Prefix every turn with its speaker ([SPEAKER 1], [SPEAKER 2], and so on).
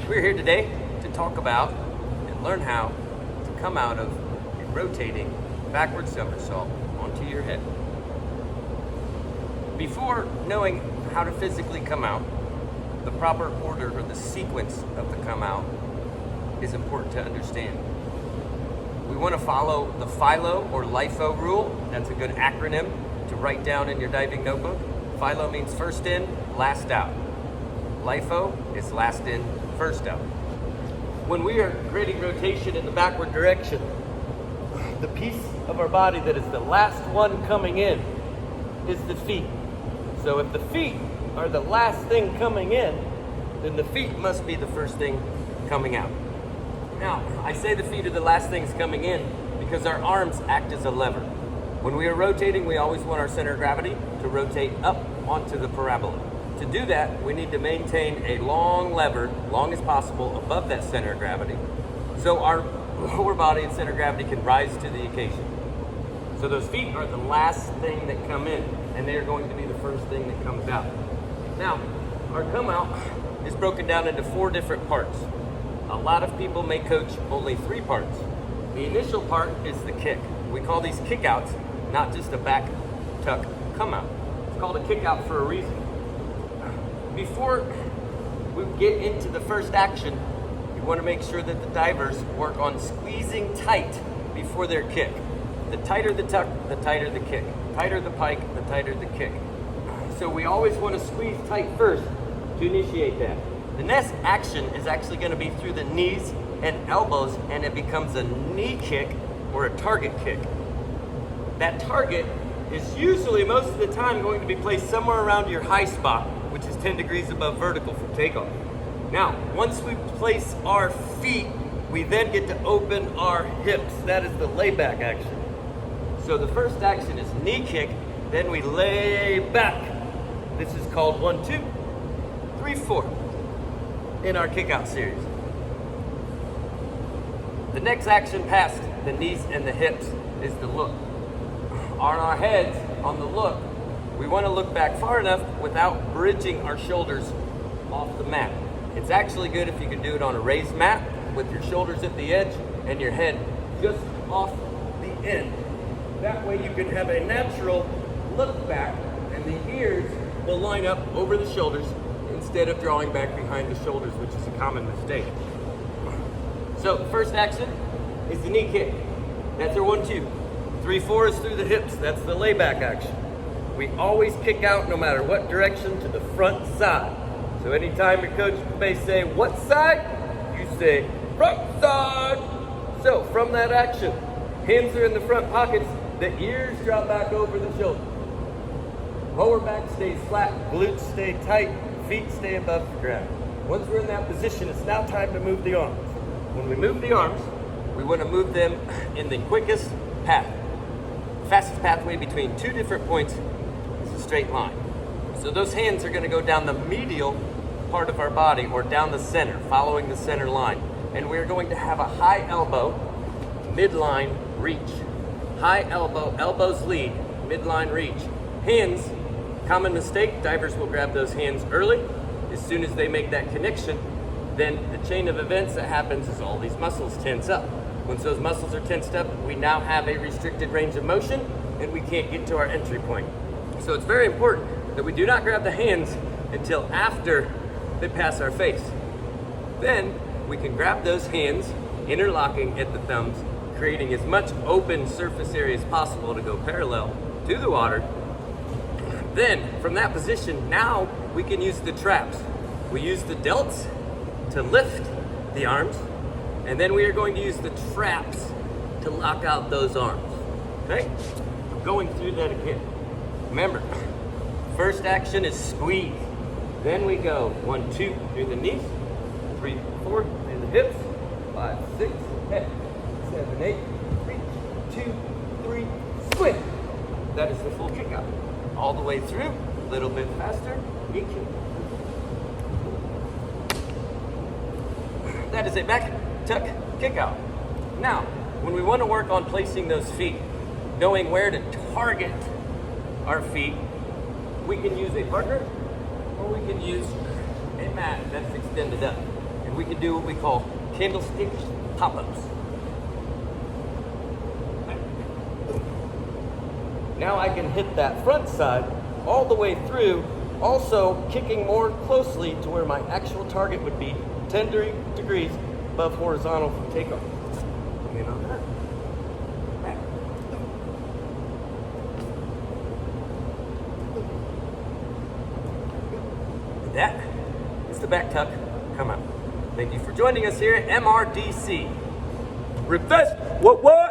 [SPEAKER 1] We're here today to talk about and learn how to come out of a rotating backward somersault onto your head. Before knowing how to physically come out, the proper order or the sequence of the come out is important to understand. We want to follow the FILO or LIFO rule. That's a good acronym to write down in your diving notebook. FILO means first in, last out. LIFO is last in, first out. When we are creating rotation in the backward direction, the piece of our body that is the last one coming in is the feet. So if the feet are the last thing coming in, then the feet must be the first thing coming out. Now, I say the feet are the last things coming in because our arms act as a lever. When we are rotating, we always want our center of gravity to rotate up onto the parabola. To do that, we need to maintain a long lever, long as possible, above that center of gravity, so our lower body and center of gravity can rise to the occasion. So those feet are the last thing that come in, and they are going to be the first thing that comes out. Now, our come out is broken down into 4 different parts. A lot of people may coach only 3 parts. The initial part is the kick. We call these kickouts, not just a back tuck come out. It's called a kickout for a reason. Before we get into the first action, you want to make sure that the divers work on squeezing tight before their kick. The tighter the tuck, the tighter the kick. Tighter the pike, the tighter the kick. So we always want to squeeze tight first to initiate that. The next action is actually going to be through the knees and elbows, and it becomes a knee kick or a target kick. That target is usually, most of the time, going to be placed somewhere around your high spot, which is 10 degrees above vertical for takeoff. Now, once we place our feet, we then get to open our hips. That is the layback action. So the first action is knee kick, then we lay back. This is called 1, 2, 3, 4 in our kickout series. The next action past the knees and the hips is the look. On our heads, on the look, we want to look back far enough without bridging our shoulders off the mat. It's actually good if you can do it on a raised mat with your shoulders at the edge and your head just off the end. That way you can have a natural look back and the ears will line up over the shoulders instead of drawing back behind the shoulders, which is a common mistake. So first action is the knee kick. That's our 1, 2. 3, 4 is through the hips. That's the layback action. We always kick out no matter what direction to the front side. So anytime your coach may say, what side? You say, front side. So from that action, hands are in the front pockets, the ears drop back over the shoulder. Lower back stays flat, glutes stay tight, feet stay above the ground. Once we're in that position, it's now time to move the arms. When we move the arms, we want to move them in the quickest path. The fastest pathway between 2 different points is a straight line. So those hands are going to go down the medial part of our body or down the center, following the center line. And we're going to have a high elbow, midline reach. High elbow, elbows lead, midline reach. Hands, common mistake, divers will grab those hands early. As soon as they make that connection, then the chain of events that happens is all these muscles tense up. Once those muscles are tensed up, we now have a restricted range of motion and we can't get to our entry point. So it's very important that we do not grab the hands until after they pass our face. Then we can grab those hands, interlocking at the thumbs, creating as much open surface area as possible to go parallel to the water. Then from that position, now we can use the traps. We use the delts to lift the arms, and then we are going to use the traps to lock out those arms. Okay? I'm going through that again. Remember, first action is squeeze. Then we go 1, 2 through the knees, 3, 4 through the hips, 5, 6, 7, 8, reach, 2, 3, swing. That is the full kick out. All the way through, a little bit faster, knee kick. That is a back tuck kick out. Now, when we want to work on placing those feet, knowing where to target our feet, we can use a partner or we can use a mat that's extended up. and we can do what we call CandleStick Pop Ups. Now I can hit that front side all the way through, also kicking more closely to where my actual target would be 10 degrees above horizontal from takeoff. Come in on that. Back. And that is the back tuck come out. Thank you for joining us here at MRDC. Ripfest, what?